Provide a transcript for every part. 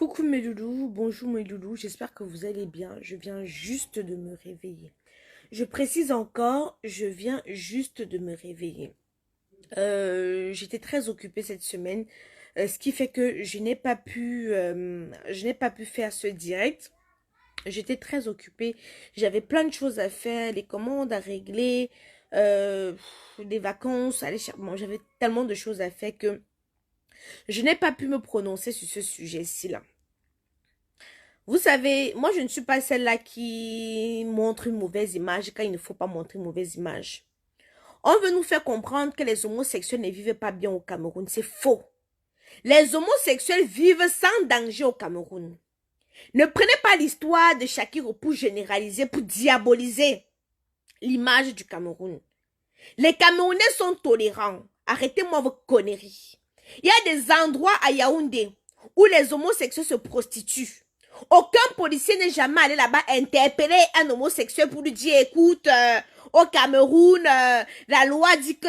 Coucou mes loulous, bonjour mes loulous, j'espère que vous allez bien. Je viens juste de me réveiller. Je précise encore, je viens juste de me réveiller. J'étais très occupée cette semaine, ce qui fait que je n'ai pas pu faire ce direct. J'étais très occupée, j'avais plein de choses à faire, les commandes à régler, euh, les vacances, aller chercher. Bon, j'avais tellement de choses à faire que je n'ai pas pu me prononcer sur ce sujet-ci là. Vous savez, moi je ne suis pas celle-là qui montre une mauvaise image quand il ne faut pas montrer une mauvaise image. On veut nous faire comprendre que les homosexuels ne vivent pas bien au Cameroun. C'est faux. Les homosexuels vivent sans danger au Cameroun. Ne prenez pas l'histoire de Shakiro pour généraliser, pour diaboliser l'image du Cameroun. Les Camerounais sont tolérants. Arrêtez-moi vos conneries. Il y a des endroits à Yaoundé où les homosexuels se prostituent. Aucun policier n'est jamais allé là-bas interpeller un homosexuel pour lui dire, écoute, au Cameroun, la loi dit que.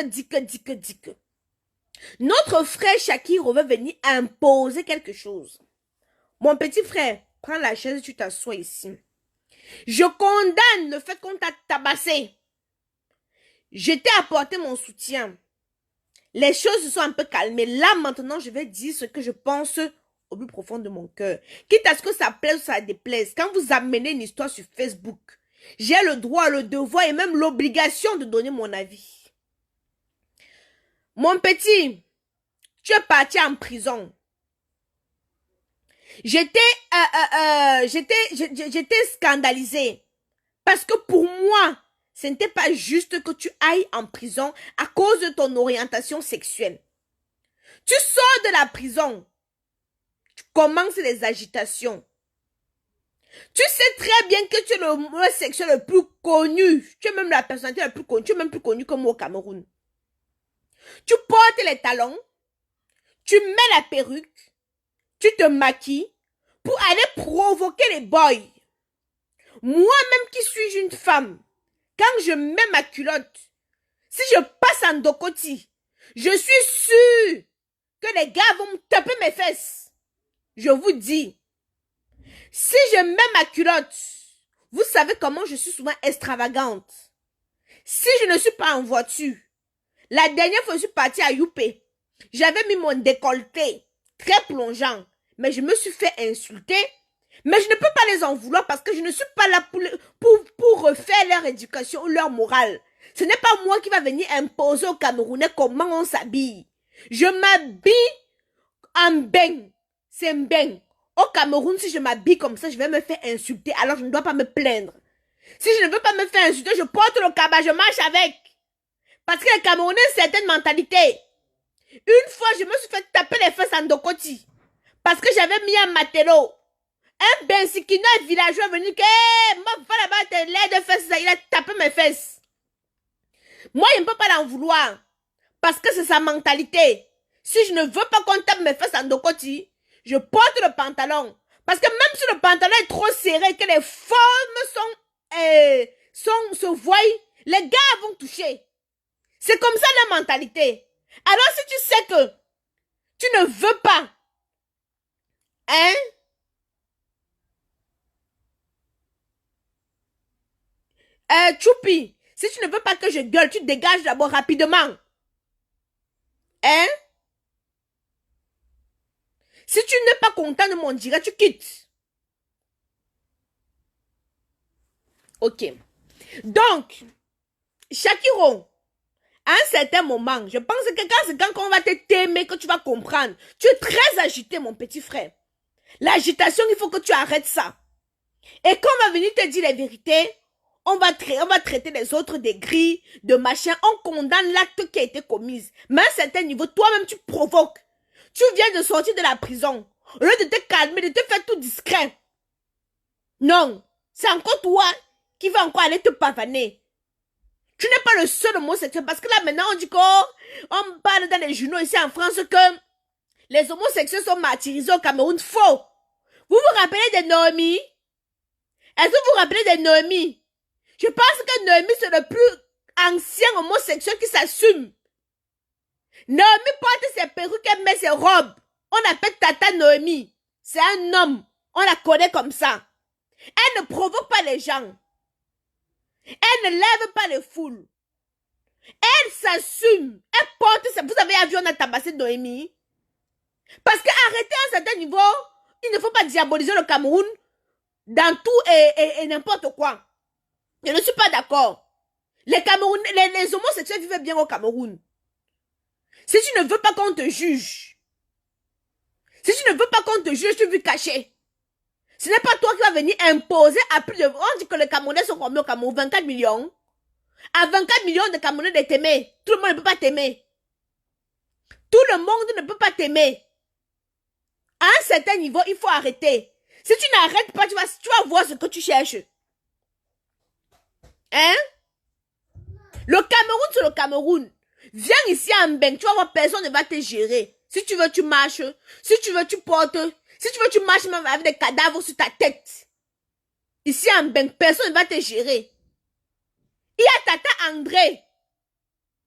Notre frère Shakiro veut venir imposer quelque chose. Mon petit frère, prends la chaise et tu t'assois ici. Je condamne le fait qu'on t'a tabassé. Je t'ai apporté mon soutien. Les choses se sont un peu calmées. Là, maintenant, je vais dire ce que je pense au plus profond de mon cœur. Quitte à ce que ça plaise ou ça déplaise. Quand vous amenez une histoire sur Facebook, j'ai le droit, le devoir et même l'obligation de donner mon avis. Mon petit, tu es parti en prison. J'étais scandalisée. Parce que pour moi, ce n'était pas juste que tu ailles en prison à cause de ton orientation sexuelle. Tu sors de la prison. Tu commences les agitations. Tu sais très bien que tu es le homosexuel le plus connu. Tu es même la personnalité la plus connue. Tu es même plus connu que moi au Cameroun. Tu portes les talons. Tu mets la perruque. Tu te maquilles pour aller provoquer les boys. Moi-même qui suis une femme, quand je mets ma culotte, si je passe en Dokoti, je suis sûre que les gars vont me taper mes fesses. Je vous dis, si je mets ma culotte, vous savez comment je suis souvent extravagante. Si je ne suis pas en voiture, la dernière fois je suis partie à Youpé, j'avais mis mon décolleté très plongeant, mais je me suis fait insulter. Mais je ne peux pas les en vouloir parce que je ne suis pas là pour refaire leur éducation ou leur morale. Ce n'est pas moi qui va venir imposer aux Camerounais comment on s'habille. Je m'habille en beigne. C'est un beigne. Au Cameroun, si je m'habille comme ça, je vais me faire insulter. Alors je ne dois pas me plaindre. Si je ne veux pas me faire insulter, je porte le cabas, je marche avec. Parce que les Camerounais ont une certaine mentalité. Une fois, je me suis fait taper les fesses en Dokoti. Parce que j'avais mis un matelot. Un bensikino villageois venu que moi va là-bas te l'air de fesses, il a tapé mes fesses. Moi, il ne peut pas l'en vouloir. Parce que c'est sa mentalité. Si je ne veux pas qu'on tape mes fesses en Dokoti, je porte le pantalon. Parce que même si le pantalon est trop serré, que les formes se voient, les gars vont toucher. C'est comme ça la mentalité. Alors si tu sais que tu ne veux pas, Choupi, si tu ne veux pas que je gueule, tu dégages d'abord rapidement. Si tu n'es pas content de mon direct, tu quittes. Ok. Donc, Shakiro, à un certain moment, je pense que c'est quand on va te t'aimer que tu vas comprendre. Tu es très agité, mon petit frère. L'agitation, il faut que tu arrêtes ça. Et quand on va venir te dire les vérités, on va traiter les autres des grilles, de machin. On condamne l'acte qui a été commis. Mais à un certain niveau, toi-même, tu provoques. Tu viens de sortir de la prison. Au lieu de te calmer, de te faire tout discret. Non. C'est encore toi qui va encore aller te pavaner. Tu n'es pas le seul homosexuel. Parce que là, maintenant, on dit qu'on parle dans les journaux ici en France que les homosexuels sont martyrisés au Cameroun. Faux. Vous vous rappelez de Noémie? Est-ce que vous vous rappelez de Noémie? Je pense que Noémie, c'est le plus ancien homosexuel qui s'assume. Noémie porte ses perruques, elle met ses robes. On appelle Tata Noémie. c'est un homme. On la connaît comme ça. Elle ne provoque pas les gens. Elle ne lève pas les foules. Elle s'assume. Elle porte... Vous avez vu, on a tabassé Noémie. Parce qu'arrêter à un certain niveau, il ne faut pas diaboliser le Cameroun dans tout et n'importe quoi. Je ne suis pas d'accord. Les homosexuels vivent bien au Cameroun. Si tu ne veux pas qu'on te juge, si tu ne veux pas qu'on te juge, tu veux cacher. Ce n'est pas toi qui vas venir imposer à plus de... On dit que les Camerounais sont combien au Cameroun? 24 millions. À 24 millions de Camerounais de t'aimer. Tout le monde ne peut pas t'aimer. Tout le monde ne peut pas t'aimer. À un certain niveau, il faut arrêter. Si tu n'arrêtes pas, tu vas voir ce que tu cherches. Hein? Le Cameroun, c'est le Cameroun. Viens ici à Mbeng, tu vas voir, personne ne va te gérer. Si tu veux, tu marches. Si tu veux, tu portes. Si tu veux, tu marches même avec des cadavres sur ta tête. Ici à Mbeng, personne ne va te gérer. Il y a Tata André.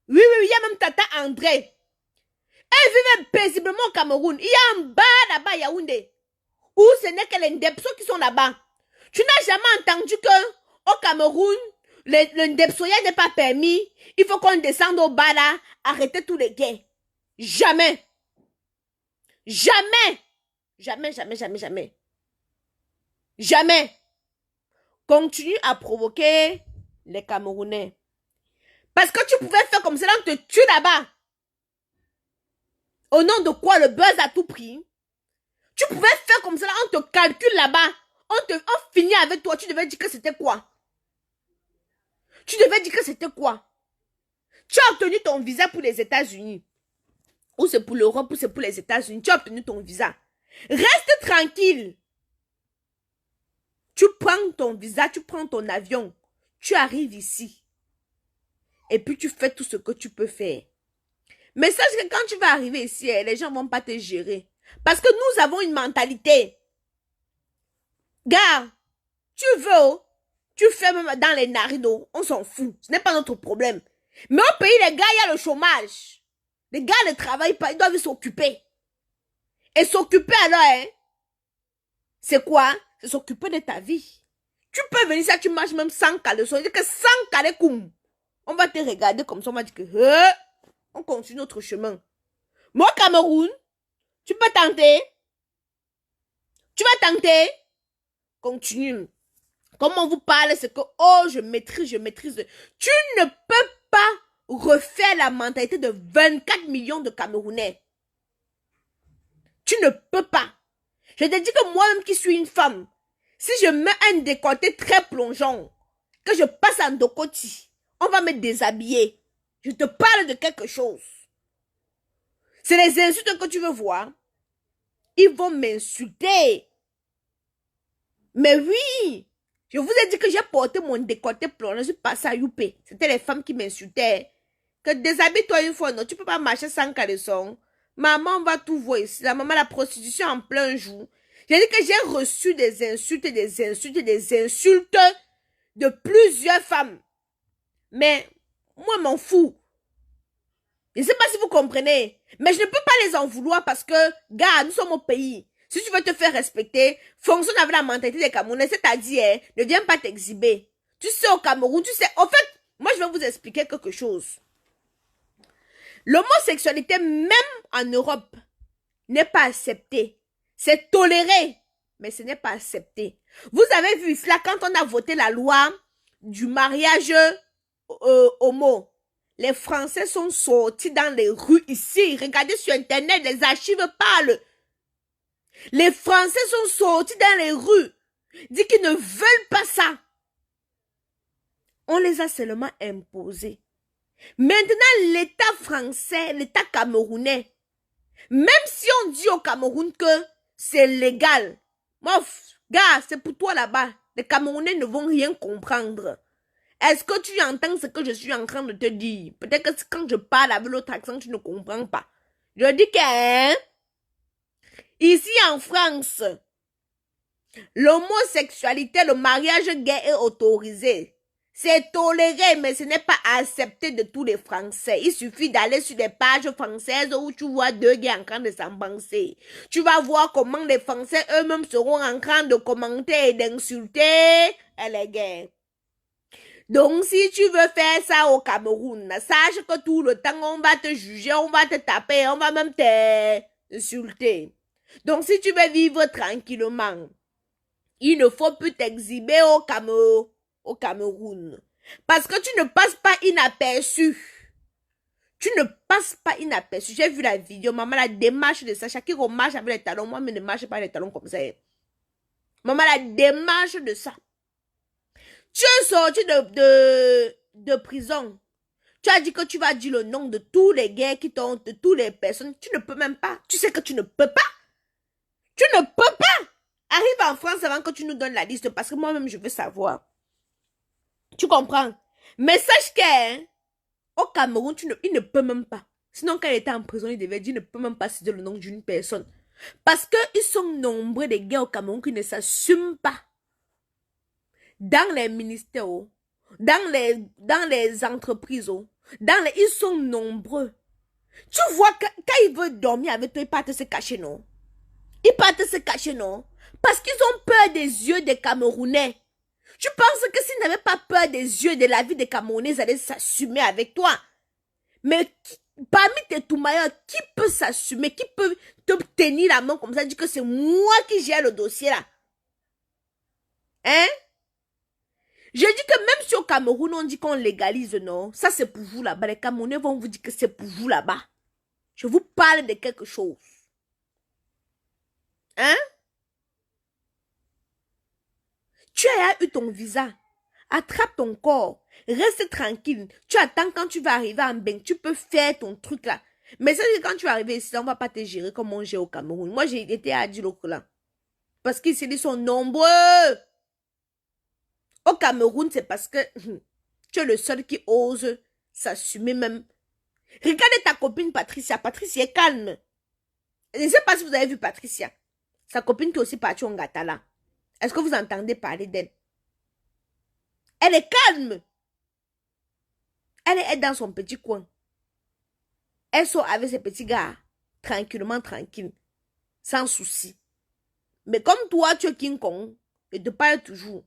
Oui, il y a même Tata André. Elle vivait paisiblement au Cameroun. Il y a un bar là-bas, Yaoundé, où ce n'est que les Ndepso qui sont là-bas. Tu n'as jamais entendu que au Cameroun, le Ndepsoya n'est pas permis. Il faut qu'on descende au bar là, arrêter tous les gays. Jamais. Jamais. Jamais, jamais, jamais, jamais. Jamais. Continue à provoquer les Camerounais. Parce que tu pouvais faire comme ça, on te tue là-bas. Au nom de quoi? Le buzz à tout prix. Tu pouvais faire comme ça, on te calcule là-bas. On finit avec toi. Tu devais dire que c'était quoi? Tu devais dire que c'était quoi? Tu as obtenu ton visa pour les États-Unis. Ou c'est pour l'Europe, ou c'est pour les États-Unis. Tu as obtenu ton visa. Reste tranquille. Tu prends ton visa, tu prends ton avion. Tu arrives ici. Et puis tu fais tout ce que tu peux faire. Mais sache que quand tu vas arriver ici, les gens ne vont pas te gérer. Parce que nous avons une mentalité. Gars, tu veux, tu fais même dans les narines, on s'en fout. Ce n'est pas notre problème. Mais au pays, les gars, il y a le chômage. Les gars ne travaillent pas, ils doivent s'occuper. Et s'occuper alors, hein, c'est quoi? C'est s'occuper de ta vie. Tu peux venir ça, tu marches même sans caleçon. Il dit que sans caleçon, on va te regarder comme ça, on va dire que on continue notre chemin. Moi, Cameroun, tu peux tenter. Tu vas tenter. Continue. Comme on vous parle, c'est que, oh, je maîtrise. Tu ne peux pas refaire la mentalité de 24 millions de Camerounais. Tu ne peux pas. Je te dis que moi-même qui suis une femme, si je mets un décolleté très plongeant, que je passe en dokoti, on va me déshabiller. Je te parle de quelque chose. C'est les insultes que tu veux voir. Ils vont m'insulter. Mais oui, je vous ai dit que j'ai porté mon décolleté plongeant, je suis passée à Youpé. C'était les femmes qui m'insultaient. Que déshabille-toi une fois, non, tu peux pas marcher sans caleçon. Maman va tout voir ici. La maman, la prostitution en plein jour. J'ai dit que j'ai reçu des insultes de plusieurs femmes. Mais moi, m'en fous. Je ne sais pas si vous comprenez. Mais je ne peux pas les en vouloir parce que, gars, nous sommes au pays. Si tu veux te faire respecter, fonctionne avec la mentalité des Camerounais. C'est-à-dire, ne viens pas t'exhiber. Tu sais, au Cameroun, tu sais. En fait, moi, je vais vous expliquer quelque chose. L'homosexualité, même en Europe, n'est pas acceptée. C'est toléré, mais ce n'est pas accepté. Vous avez vu cela quand on a voté la loi du mariage homo. Les Français sont sortis dans les rues ici. Regardez sur Internet, les archives parlent. Les Français sont sortis dans les rues. Disent qu'ils ne veulent pas ça. On les a seulement imposés. Maintenant, l'État français, l'État camerounais, même si on dit au Cameroun que c'est légal, mof, gars, c'est pour toi là-bas. Les Camerounais ne vont rien comprendre. Est-ce que tu entends ce que je suis en train de te dire? Peut-être que quand je parle avec l'autre accent, tu ne comprends pas. Je dis que, hein, ici en France, l'homosexualité, le mariage gay est autorisé. C'est toléré, mais ce n'est pas accepté de tous les Français. Il suffit d'aller sur des pages françaises où tu vois deux gars en train de s'embrasser. Tu vas voir comment les Français eux-mêmes seront en train de commenter et d'insulter les gars. Donc, si tu veux faire ça au Cameroun, sache que tout le temps, on va te juger, on va te taper, on va même t'insulter. Donc, si tu veux vivre tranquillement, il ne faut plus t'exhiber au Cameroun. Parce que tu ne passes pas inaperçu. Tu ne passes pas inaperçu. J'ai vu la vidéo, maman, la démarche de ça. Chacun marche avec les talons. Moi, mais ne marche pas les talons comme ça. Maman, la démarche de ça. Tu es sorti de prison. Tu as dit que tu vas dire le nom de tous les gars qui t'ont, de toutes les personnes. Tu ne peux même pas. Tu sais que tu ne peux pas. Tu ne peux pas. Arrive en France avant que tu nous donnes la liste parce que moi-même, je veux savoir. Tu comprends? Mais sache qu'au Cameroun, il ne peut même pas. Sinon, quand il était en prison, il devait dire il ne peut même pas citer le nom d'une personne. Parce qu'ils sont nombreux des gars au Cameroun qui ne s'assument pas. Dans les ministères, dans les entreprises, ils sont nombreux. Tu vois, quand ils veulent dormir avec toi, ils partent se cacher, non? Ils partent se cacher, non? Parce qu'ils ont peur des yeux des Camerounais. Tu penses que s'ils n'avaient pas peur des yeux de la vie des Camerounais, ils allaient s'assumer avec toi. Mais parmi tes Toumailleurs, qui peut s'assumer? Qui peut te tenir la main comme ça, dire que c'est moi qui gère le dossier là? Hein? Je dis que même si au Cameroun, on dit qu'on légalise, non? Ça, c'est pour vous là-bas. Les Camerounais vont vous dire que c'est pour vous là-bas. Je vous parle de quelque chose. Hein? Tu as eu ton visa. Attrape ton corps. Reste tranquille. Tu attends quand tu vas arriver en Beng. Tu peux faire ton truc là. Mais ça, quand tu vas arriver ici, on ne va pas te gérer comme on gère au Cameroun. Moi, j'ai été à Djilokula. Parce qu'ici, ils sont nombreux. Au Cameroun, c'est parce que tu es le seul qui ose s'assumer même. Regardez ta copine Patricia. Patricia est calme. Je ne sais pas si vous avez vu Patricia. Sa copine qui est aussi partie en Gatala. Est-ce que vous entendez parler d'elle? Elle est calme. Elle est dans son petit coin. Elle sort avec ses petits gars. Tranquillement, tranquille. Sans souci. Mais comme toi, tu es King Kong. Et te parle toujours.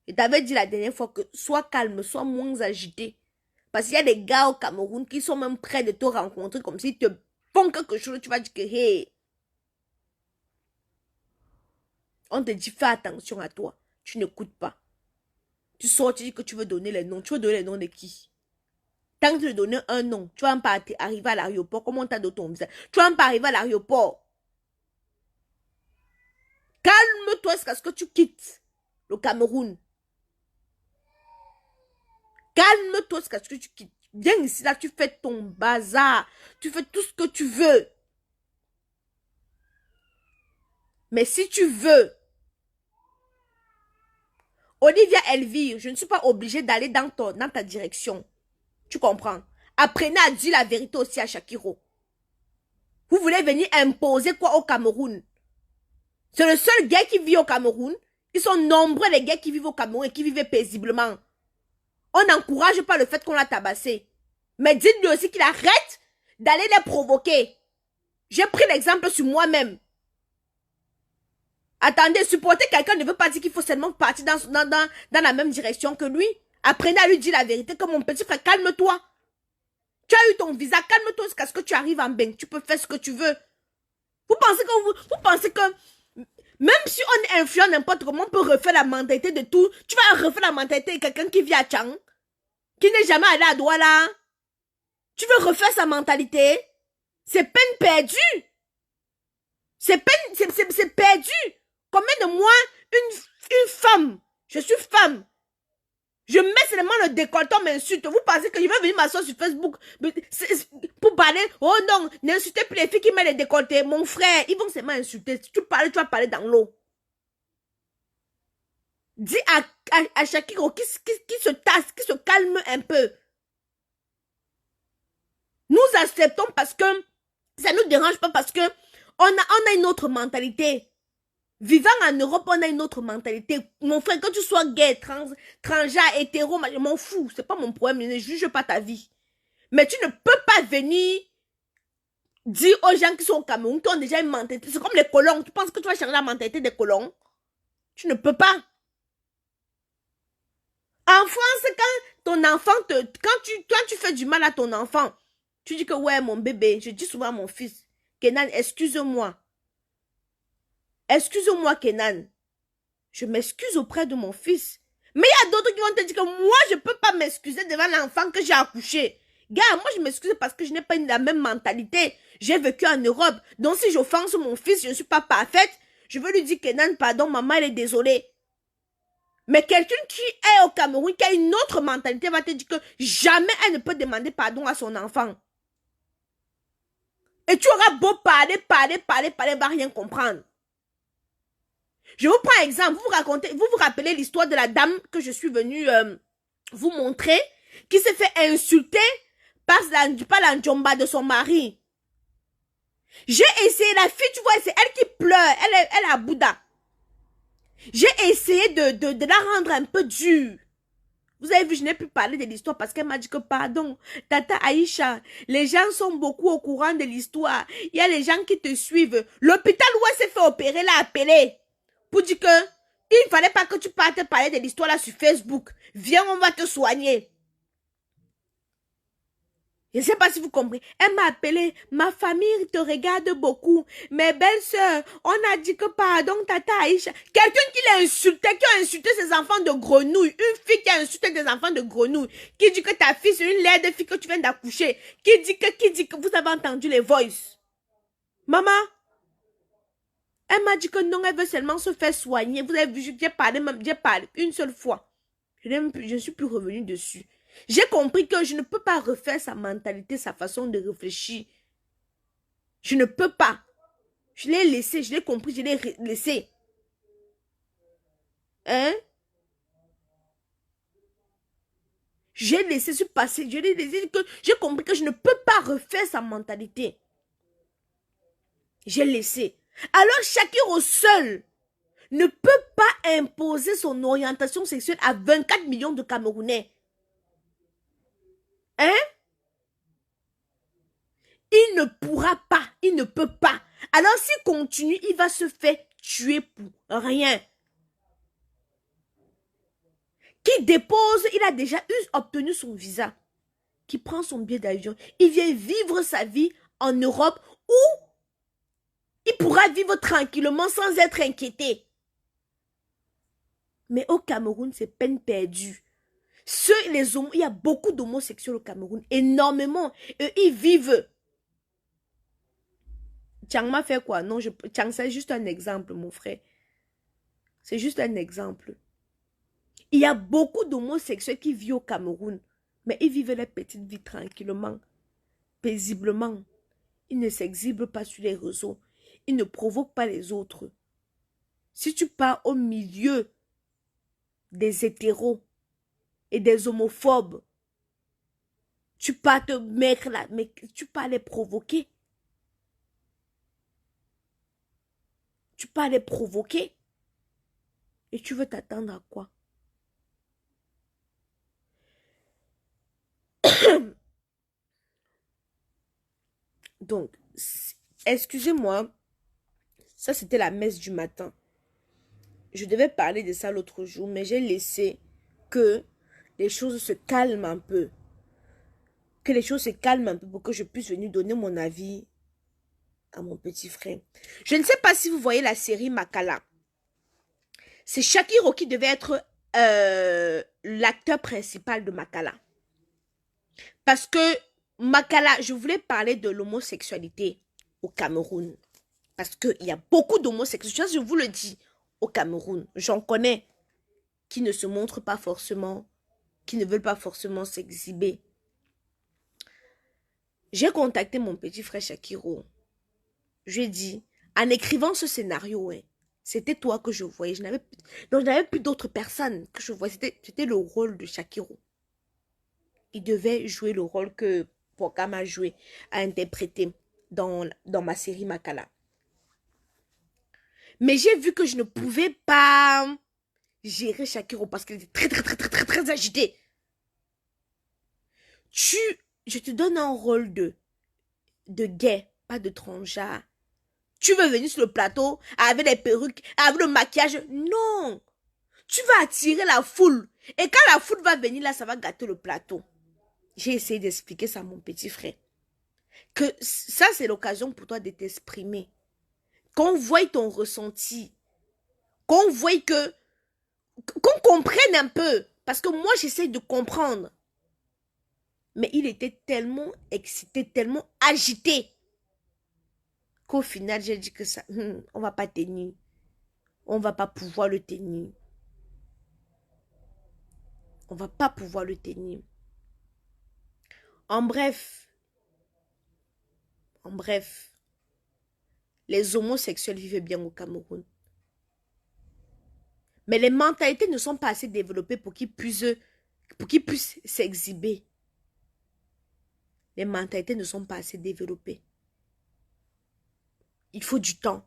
Je t'avais dit la dernière fois que sois calme, sois moins agité. Parce qu'il y a des gars au Cameroun qui sont même prêts de te rencontrer comme s'ils te font quelque chose. Tu vas dire que, hey. On te dit, fais attention à toi. Tu n'écoutes pas. Tu sors, tu dis que tu veux donner les noms. Tu veux donner les noms de qui? Tant que tu veux donner un nom, tu vas pas arriver à l'aéroport. Comment on t'a donné ton visa? Tu vas pas arriver à l'aéroport. Calme-toi jusqu'à ce que tu quittes le Cameroun. Calme-toi jusqu'à ce que tu quittes. Viens ici, là, tu fais ton bazar. Tu fais tout ce que tu veux. Mais si tu veux, Olivia Elvire, je ne suis pas obligée d'aller dans ta direction. Tu comprends? Apprenez à dire la vérité aussi à Shakiro. Vous voulez venir imposer quoi au Cameroun? C'est le seul gars qui vit au Cameroun. Ils sont nombreux les gars qui vivent au Cameroun et qui vivent paisiblement. On n'encourage pas le fait qu'on l'a tabassé. Mais dites-lui aussi qu'il arrête d'aller les provoquer. J'ai pris l'exemple sur moi-même. Attendez, supporter quelqu'un ne veut pas dire qu'il faut seulement partir dans la même direction que lui. Apprenez à lui dire la vérité que mon petit frère, calme-toi. Tu as eu ton visa, calme-toi jusqu'à ce que tu arrives en Beng. Tu peux faire ce que tu veux. Vous pensez que même si on est influent n'importe comment, on peut refaire la mentalité de tout. Tu vas refaire la mentalité de quelqu'un qui vit à Tchang, qui n'est jamais allé à Douala. Tu veux refaire sa mentalité? C'est peine perdue. C'est perdu. Combien de moi, une femme, je suis femme, je mets seulement le décolleté, on m'insulte. Vous pensez que je vais venir m'asseoir sur Facebook pour parler? Oh non, n'insultez plus les filles qui mettent les décolletés. Mon frère, ils vont seulement insulter. Si tu parles, tu vas parler dans l'eau. Dis à Shakiro qui se tasse, qui se calme un peu. Nous acceptons parce que ça ne nous dérange pas parce que on a une autre mentalité. Vivant en Europe, on a une autre mentalité. Mon frère, que tu sois gay, transgenre, hétéro, je m'en fous. C'est pas mon problème, je ne juge pas ta vie. Mais tu ne peux pas venir dire aux gens qui sont au Cameroun, qui ont déjà une mentalité. C'est comme les colons. Tu penses que tu vas changer la mentalité des colons? Tu ne peux pas. En France, quand ton enfant quand tu fais du mal à ton enfant, tu dis que ouais, mon bébé, je dis souvent à mon fils, Kenan, excuse-moi. Excuse-moi, Kenan. Je m'excuse auprès de mon fils. Mais il y a d'autres qui vont te dire que moi, je ne peux pas m'excuser devant l'enfant que j'ai accouché. Gars, moi, je m'excuse parce que je n'ai pas la même mentalité. J'ai vécu en Europe. Donc, si j'offense mon fils, je ne suis pas parfaite. Je veux lui dire, Kenan, pardon, maman, elle est désolée. Mais quelqu'un qui est au Cameroun, qui a une autre mentalité, va te dire que jamais elle ne peut demander pardon à son enfant. Et tu auras beau parler, elle va rien comprendre. Je vous prends un exemple. Vous vous rappelez l'histoire de la dame que je suis venue vous montrer, qui s'est fait insulter par la njomba de son mari. J'ai essayé, la fille, tu vois, c'est elle qui pleure, elle est à Bouddha. J'ai essayé de la rendre un peu dure. Vous avez vu, je n'ai plus parlé de l'histoire parce qu'elle m'a dit que pardon, Tata Aïcha, les gens sont beaucoup au courant de l'histoire. Il y a les gens qui te suivent. L'hôpital où elle s'est fait opérer l'a appelé pour dire que il ne fallait pas que tu partes parler de l'histoire là sur Facebook. Viens, on va te soigner. Je ne sais pas si vous comprenez. Elle m'a appelé. Ma famille te regarde beaucoup. Mes belles-sœurs, on a dit que pardon, Tata Aïcha. Quelqu'un qui l'a insulté, qui a insulté ses enfants de grenouille. Une fille qui a insulté des enfants de grenouille. Qui dit que ta fille, c'est une laide fille que tu viens d'accoucher. Qui dit que vous avez entendu les voices. Maman, elle m'a dit que non, elle veut seulement se faire soigner. Vous avez vu, j'ai parlé une seule fois. Je ne suis plus revenue dessus. J'ai compris que je ne peux pas refaire sa mentalité, sa façon de réfléchir. Je ne peux pas. Je l'ai laissé, je l'ai compris, je l'ai laissé. Hein? J'ai laissé se passer, je l'ai laissé, j'ai compris que je ne peux pas refaire sa mentalité. J'ai laissé. Alors Shakiro seul ne peut pas imposer son orientation sexuelle à 24 millions de Camerounais. Hein? Il ne pourra pas, il ne peut pas. Alors s'il continue, il va se faire tuer pour rien. Qui dépose, il a déjà obtenu son visa. Qui prend son billet d'avion. Il vient vivre sa vie en Europe où il pourra vivre tranquillement sans être inquiété. Mais au Cameroun, c'est peine perdue. Il y a beaucoup d'homosexuels au Cameroun, énormément. Et ils vivent. Tchang m'a fait quoi? Non, Tchang, c'est juste un exemple, mon frère. C'est juste un exemple. Il y a beaucoup d'homosexuels qui vivent au Cameroun, mais ils vivent leur petite vie tranquillement, paisiblement. Ils ne s'exhibent pas sur les réseaux. Ils ne provoquent pas les autres. Si tu pars au milieu des hétéros et des homophobes, tu pars te mettre là, mais tu pars les provoquer. Tu pars les provoquer. Et tu veux t'attendre à quoi? Donc, excusez-moi, ça c'était la messe du matin. Je devais parler de ça l'autre jour, mais j'ai laissé que les choses se calment un peu. Que les choses se calment un peu pour que je puisse venir donner mon avis à mon petit frère. Je ne sais pas si vous voyez la série Makala. C'est Shakiro qui devait être l'acteur principal de Makala. Parce que Makala, je voulais parler de l'homosexualité au Cameroun. Parce qu'il y a beaucoup d'homosexuels, je vous le dis, au Cameroun. J'en connais qui ne se montrent pas forcément, qui ne veulent pas forcément s'exhiber. J'ai contacté mon petit frère Shakiro. Je lui ai dit, en écrivant ce scénario, c'était toi que je voyais. Je n'avais plus d'autres personnes que je voyais. C'était le rôle de Shakiro. Il devait jouer le rôle que Pokam a joué, a interprété dans ma série Makala. Mais j'ai vu que je ne pouvais pas gérer Shakiro parce qu'elle était très agitée. Je te donne un rôle de gay, pas de transgenre. Tu veux venir sur le plateau avec les perruques, avec le maquillage? Non. Tu vas attirer la foule. Et quand la foule va venir là, ça va gâter le plateau. J'ai essayé d'expliquer ça à mon petit frère. Que ça, c'est l'occasion pour toi de t'exprimer. Qu'on voie ton ressenti. Qu'on voie qu'on comprenne un peu. Parce que moi, j'essaie de comprendre. Mais il était tellement excité, tellement agité, qu'au final, j'ai dit que ça, on va pas tenir. On va pas pouvoir le tenir. On va pas pouvoir le tenir. En bref, les homosexuels vivent bien au Cameroun. Mais les mentalités ne sont pas assez développées pour qu'ils puissent s'exhiber. Les mentalités ne sont pas assez développées. Il faut du temps.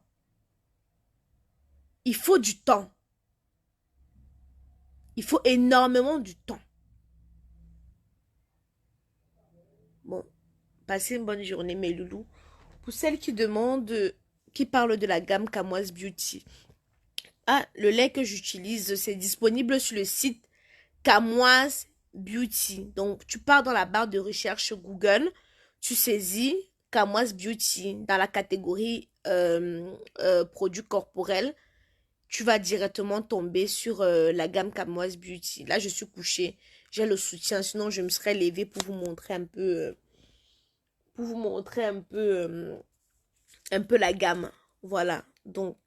Il faut du temps. Il faut énormément du temps. Bon, passez une bonne journée, mes loulous. Pour celles qui demandent, qui parlent de la gamme Camoise Beauty. Ah, le lait que j'utilise, c'est disponible sur le site Camoise Beauty. Donc, tu pars dans la barre de recherche Google, tu saisis Camoise Beauty dans la catégorie produits corporels. Tu vas directement tomber sur la gamme Camoise Beauty. Là, je suis couchée. J'ai le soutien, sinon je me serais levée pour vous montrer un peu, un peu la gamme. Voilà. Donc,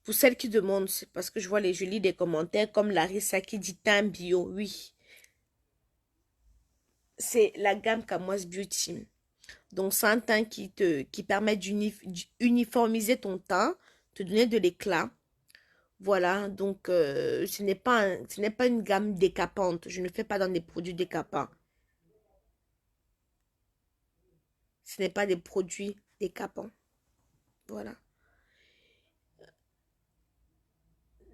pour celles qui demandent, c'est parce que je lis des commentaires comme Larissa qui dit teint bio. Oui. C'est la gamme Camoise Beauty. Donc, c'est un teint qui permet d'uniformiser ton teint, te donner de l'éclat. Voilà, donc ce n'est pas une gamme décapante. Je ne fais pas dans des produits décapants. Ce n'est pas des produits décapants. Voilà.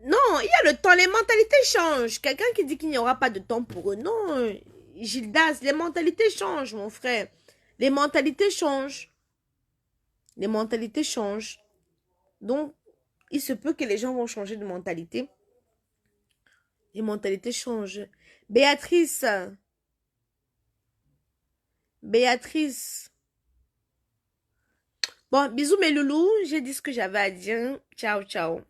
Non, il y a le temps, les mentalités changent. Quelqu'un qui dit qu'il n'y aura pas de temps pour eux. Non, Gildas, les mentalités changent, mon frère. Les mentalités changent. Les mentalités changent. Donc, il se peut que les gens vont changer de mentalité. Les mentalités changent. Béatrice. Béatrice. Bon, bisous mes loulous. J'ai dit ce que j'avais à dire. Ciao, ciao.